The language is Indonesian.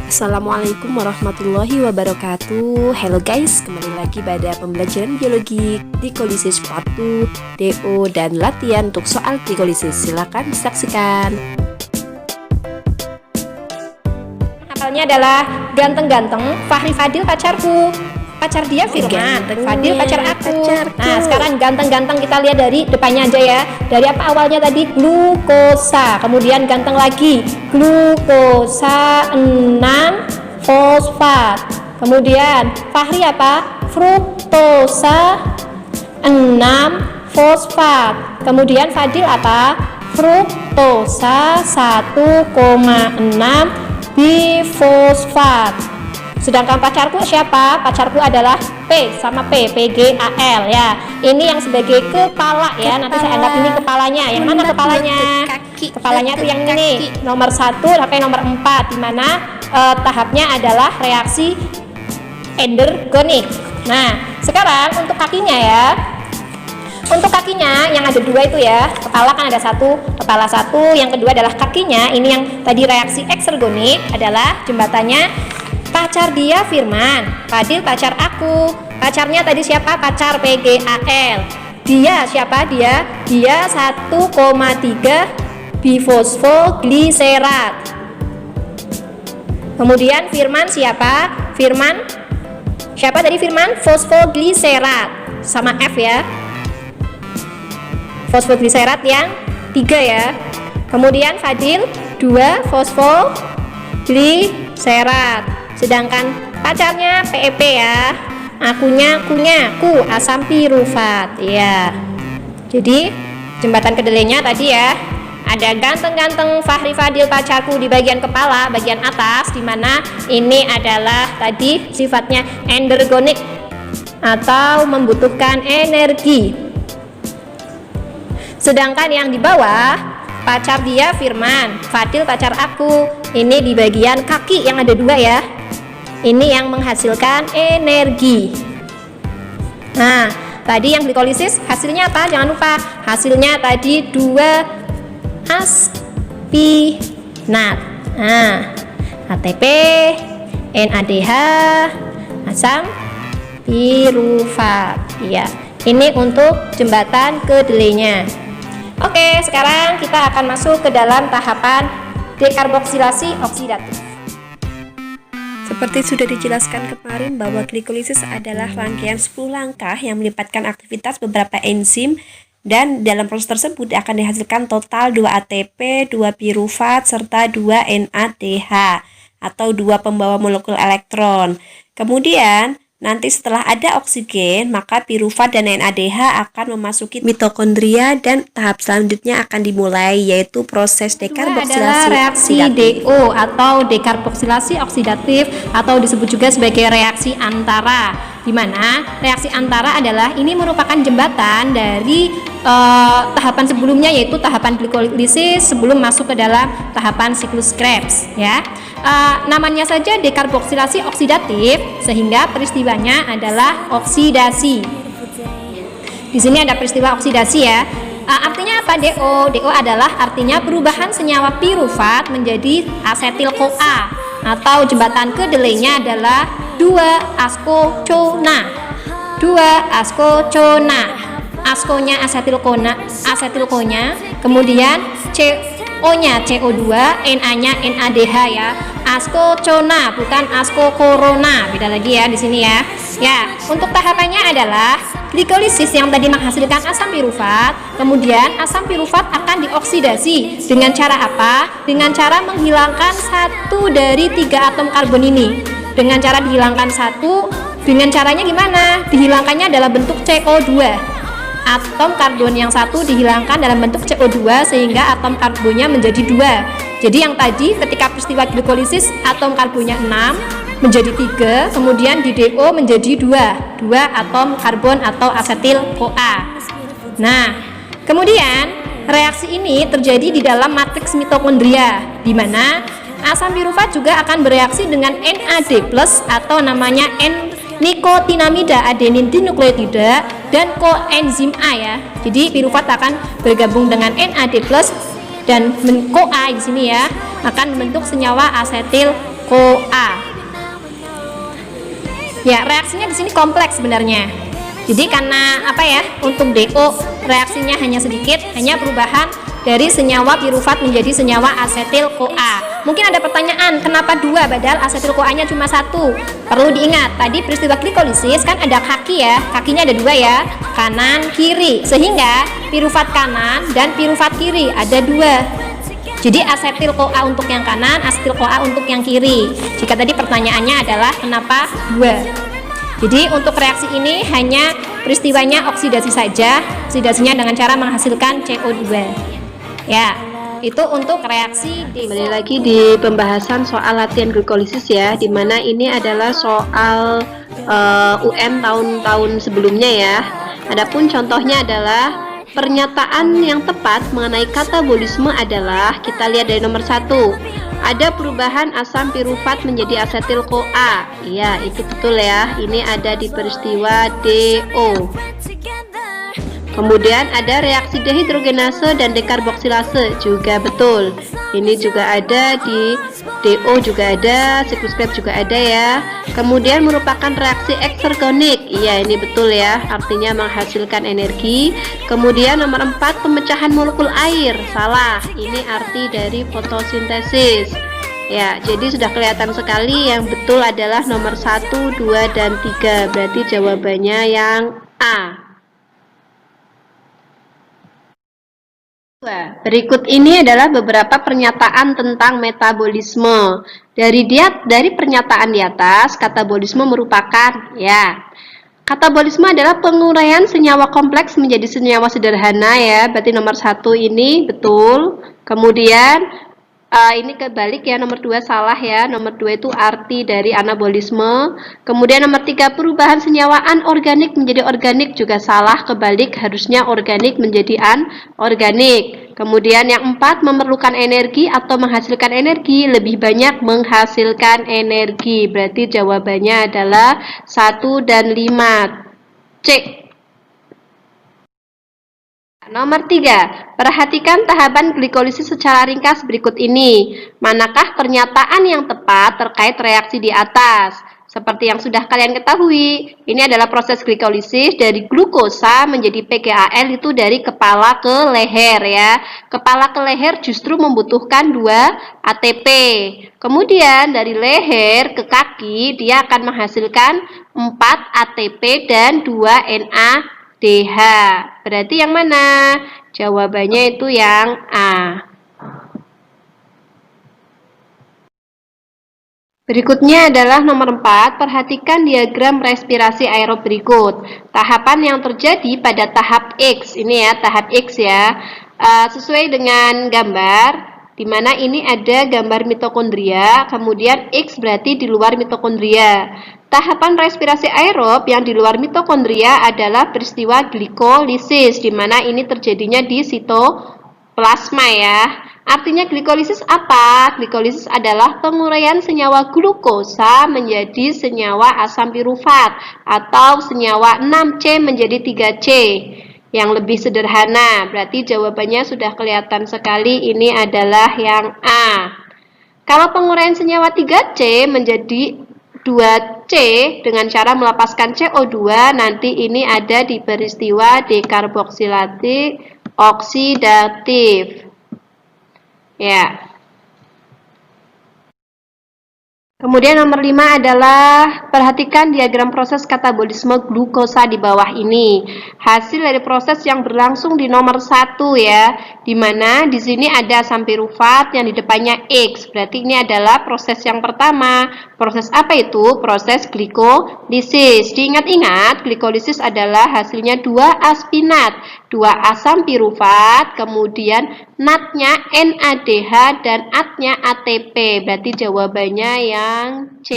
Assalamualaikum warahmatullahi wabarakatuh. Hello guys, kembali lagi pada pembelajaran biologi glikolisis part 2 DO dan latihan untuk soal glikolisis. Silakan disaksikan. Hafalnya adalah ganteng-ganteng Fahri Fadil pacarku, pacar dia Firman, Fadil pacar aku. Nah sekarang ganteng-ganteng kita lihat dari depannya aja ya. Dari apa awalnya tadi? Glukosa. Kemudian ganteng lagi, glukosa 6 fosfat. Kemudian Fahri apa? Fruktosa 6 fosfat. Kemudian Fadil apa? Fruktosa 1,6 bifosfat. Sedangkan pacarku siapa? Pacarku adalah P sama P, PGAL ya. Ini yang sebagai kepala ya. Nanti saya anggap ini kepalanya. Yang mana kepalanya? Kepalanya itu yang ini, nomor 1 sampai nomor 4, di mana tahapnya adalah reaksi endergonik. Nah, sekarang untuk kakinya ya. Untuk kakinya yang ada dua itu ya. Kepala kan ada satu, kepala satu. Yang kedua adalah kakinya. Ini yang tadi reaksi eksergonik adalah jembatannya. Pacar dia Firman, Fadil pacar aku. Pacarnya tadi siapa? Pacar PGAL. Dia siapa? Dia 1,3 bifosfogliserat. Kemudian Firman siapa? Firman siapa tadi? Firman fosfogliserat sama F ya. Fosfogliserat yang 3 ya. Kemudian Fadil 2 fosfogliserat. Sedangkan pacarnya PEP ya, akunya ku asam pirufat ya. Jadi jembatan kedelainya tadi ya, ada ganteng-ganteng Fahri Fadil pacarku di bagian kepala, bagian atas, dimana ini adalah tadi sifatnya endergonik atau membutuhkan energi. Sedangkan yang di bawah, pacar dia Firman, Fadil pacar aku, ini di bagian kaki yang ada 2 ya. Ini yang menghasilkan energi. Nah, tadi yang glikolisis hasilnya apa? Jangan lupa, hasilnya tadi 2 aspinat. Nah, ATP, NADH, asam pirufat. Ya, ini untuk jembatan kedelainya. Oke, sekarang kita akan masuk ke dalam tahapan dekarboksilasi oksidatif. Seperti sudah dijelaskan kemarin bahwa glikolisis adalah rangkaian 10 langkah yang melibatkan aktivitas beberapa enzim, dan dalam proses tersebut akan dihasilkan total 2 ATP, 2 pirufat, serta 2 NADH atau 2 pembawa molekul elektron. Kemudian nanti setelah ada oksigen, maka pirufat dan NADH akan memasuki mitokondria dan tahap selanjutnya akan dimulai, yaitu proses dekarboksilasi reaksi oksidatif. DO atau dekarboksilasi oksidatif, atau disebut juga sebagai reaksi antara, di mana reaksi antara adalah ini merupakan jembatan dari tahapan sebelumnya, yaitu tahapan glikolisis sebelum masuk ke dalam tahapan siklus Krebs ya. Namanya saja dekarboksilasi oksidatif, sehingga peristiwanya adalah oksidasi. Di sini ada peristiwa oksidasi ya. Artinya apa DO? DO adalah artinya perubahan senyawa pirufat menjadi asetil-CoA, atau jembatan kedelainya adalah 2 askocona. 2 askocona. Askonya asetil-CoA-nya, kemudian O-nya CO2, Na-nya NADH ya. Askocona bukan askokorona, beda lagi ya di sini ya. Ya, untuk tahapannya adalah glikolisis yang tadi menghasilkan asam pirufat, kemudian asam pirufat akan dioksidasi dengan cara apa? Dengan cara menghilangkan 1 dari 3 atom karbon ini. Dengan cara dihilangkan 1, dengan caranya gimana? Dihilangkannya dalam bentuk CO2. Atom karbon yang 1 dihilangkan dalam bentuk CO2 sehingga atom karbonnya menjadi 2. Jadi yang tadi ketika peristiwa glikolisis atom karbonnya 6 menjadi 3, kemudian di DO menjadi 2 atom karbon atau asetil-CoA. Nah, kemudian reaksi ini terjadi di dalam matriks mitokondria, di mana asam pirufat juga akan bereaksi dengan NAD+ atau namanya nikotinamida adenin dinukleotida dan koenzim A ya. Jadi pirufat akan bergabung dengan NAD+ dan CoA di sini ya, akan membentuk senyawa asetil CoA. Ya, reaksinya di sini kompleks sebenarnya. Jadi karena apa ya? Untuk DO reaksinya hanya sedikit, hanya perubahan dari senyawa pirufat menjadi senyawa asetil CoA. Mungkin ada pertanyaan, kenapa 2 padahal asetil CoA-nya cuma 1? Perlu diingat, tadi peristiwa glikolisis kan ada kaki ya, kakinya ada 2 ya, kanan kiri, sehingga pirufat kanan dan pirufat kiri ada 2. Jadi asetil CoA untuk yang kanan, asetil CoA untuk yang kiri. Jika tadi pertanyaannya adalah kenapa 2? Jadi untuk reaksi ini hanya peristiwanya oksidasi saja, oksidasinya dengan cara menghasilkan CO2. Ya, itu untuk reaksi D. Kembali lagi di pembahasan soal latihan glikolisis ya, dimana ini adalah soal UN tahun-tahun sebelumnya ya. Adapun contohnya adalah pernyataan yang tepat mengenai katabolisme adalah, kita lihat dari nomor 1, ada perubahan asam pirufat menjadi asetil CoA. Iya, itu betul ya. Ini ada di peristiwa DO. Kemudian ada reaksi dehidrogenase dan dekarboksilase, juga betul. Ini juga ada di DO, juga ada, siklus Krebs juga ada ya. Kemudian merupakan reaksi eksergonik. Iya, ini betul ya, artinya menghasilkan energi. Kemudian nomor 4, pemecahan molekul air. Salah, ini arti dari fotosintesis. Ya, jadi sudah kelihatan sekali yang betul adalah nomor 1, 2, dan 3. Berarti jawabannya yang A. Berikut ini adalah beberapa pernyataan tentang metabolisme. Dari pernyataan di atas, katabolisme merupakan katabolisme adalah penguraian senyawa kompleks menjadi senyawa sederhana ya. Berarti nomor 1 ini betul. Kemudian ini kebalik ya, nomor 2 salah ya. Nomor 2 itu arti dari anabolisme. Kemudian nomor 3, perubahan senyawa anorganik menjadi organik, juga salah, kebalik, harusnya organik menjadi anorganik. Kemudian yang 4, memerlukan energi atau menghasilkan energi, lebih banyak menghasilkan energi. Berarti jawabannya adalah 1 dan 5. C. Nomor 3, perhatikan tahapan glikolisis secara ringkas berikut ini. Manakah pernyataan yang tepat terkait reaksi di atas? Seperti yang sudah kalian ketahui, ini adalah proses glikolisis dari glukosa menjadi PGAL, itu dari kepala ke leher ya. Kepala ke leher justru membutuhkan 2 ATP. Kemudian dari leher ke kaki dia akan menghasilkan 4 ATP dan 2 NADH. Berarti yang mana? Jawabannya itu yang A. Berikutnya adalah nomor 4, perhatikan diagram respirasi aerob berikut. Tahapan yang terjadi pada tahap X, ini ya, tahap X ya. Sesuai dengan gambar, di mana ini ada gambar mitokondria, kemudian X berarti di luar mitokondria. Tahapan respirasi aerob yang di luar mitokondria adalah peristiwa glikolisis, di mana ini terjadinya di sitoplasma ya. Artinya glikolisis apa? Glikolisis adalah penguraian senyawa glukosa menjadi senyawa asam pirufat atau senyawa 6C menjadi 3C. Yang lebih sederhana, berarti jawabannya sudah kelihatan sekali, ini adalah yang A. Kalau penguraian senyawa 3C menjadi 2C dengan cara melepaskan CO2, nanti ini ada di peristiwa dekarboksilasi oksidatif. Ya. Kemudian nomor 5 adalah perhatikan diagram proses katabolisme glukosa di bawah ini. Hasil dari proses yang berlangsung di nomor 1 ya, di mana di sini ada asam pirufat yang di depannya X. Berarti ini adalah proses yang pertama. Proses apa itu? Proses glikolisis. Diingat-ingat, glikolisis adalah hasilnya 2 aspinat, 2 asam pirufat, kemudian NAD-nya NADH dan AT-nya ATP. Berarti jawabannya yang C.